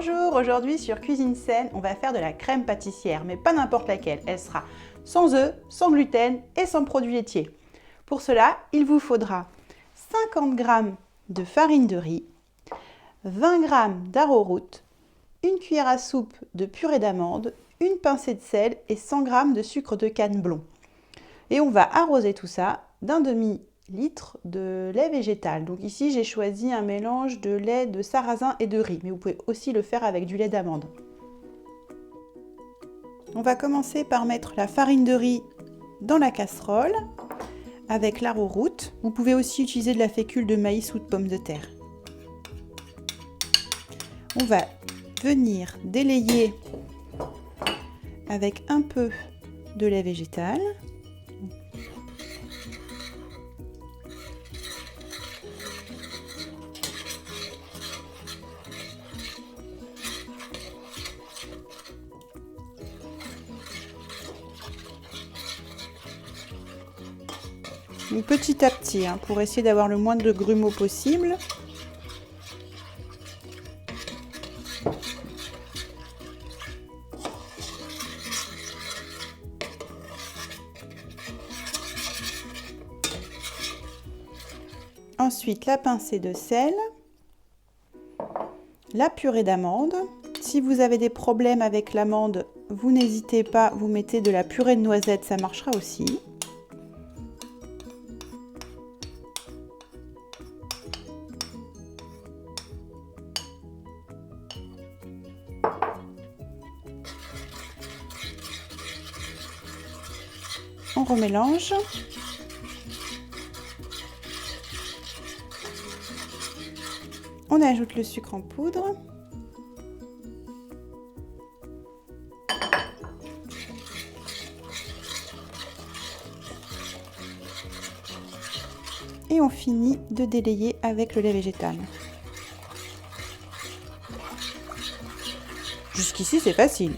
Bonjour, aujourd'hui sur Cuisine Saine, on va faire de la crème pâtissière, mais pas n'importe laquelle. Elle sera sans œufs, sans gluten et sans produits laitiers. Pour cela, il vous faudra 50 g de farine de riz, 20 g d'arrowroot, une cuillère à soupe de purée d'amande, une pincée de sel et 100 g de sucre de canne blond. Et on va arroser tout ça d'un demi-litre de lait végétal. Donc ici, j'ai choisi un mélange de lait de sarrasin et de riz, mais vous pouvez aussi le faire avec du lait d'amande. On va commencer par mettre la farine de riz dans la casserole avec l'arrowroot. Vous pouvez aussi utiliser de la fécule de maïs ou de pommes de terre. On va venir délayer avec un peu de lait végétal. Et petit à petit, pour essayer d'avoir le moins de grumeaux possible. Ensuite, la pincée de sel, la purée d'amande. Si vous avez des problèmes avec l'amande, vous n'hésitez pas, vous mettez de la purée de noisettes, ça marchera aussi. On remélange. On ajoute le sucre en poudre. Et on finit de délayer avec le lait végétal. Jusqu'ici, c'est facile.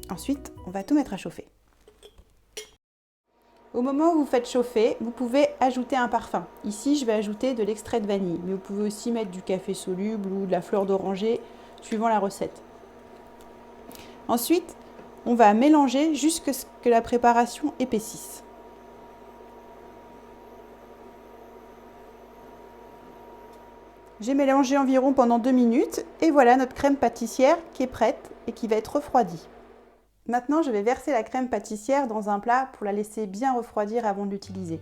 Ensuite, on va tout mettre à chauffer. Au moment où vous faites chauffer, vous pouvez ajouter un parfum. Ici, je vais ajouter de l'extrait de vanille, mais vous pouvez aussi mettre du café soluble ou de la fleur d'oranger, suivant la recette. Ensuite, on va mélanger jusqu'à ce que la préparation épaississe. J'ai mélangé environ pendant 2 minutes et voilà notre crème pâtissière qui est prête et qui va être refroidie. Maintenant, je vais verser la crème pâtissière dans un plat pour la laisser bien refroidir avant de l'utiliser.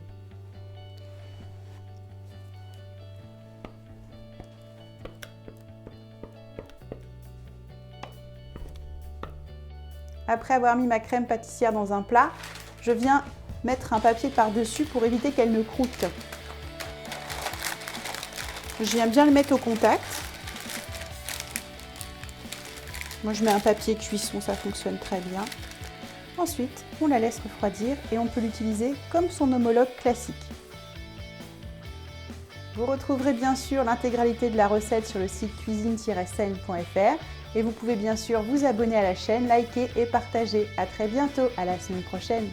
Après avoir mis ma crème pâtissière dans un plat, je viens mettre un papier par-dessus pour éviter qu'elle ne croûte. Je viens bien le mettre au contact. Moi, je mets un papier cuisson, ça fonctionne très bien. Ensuite, on la laisse refroidir et on peut l'utiliser comme son homologue classique. Vous retrouverez bien sûr l'intégralité de la recette sur le site cuisine-saine.fr et vous pouvez bien sûr vous abonner à la chaîne, liker et partager. À très bientôt, à la semaine prochaine.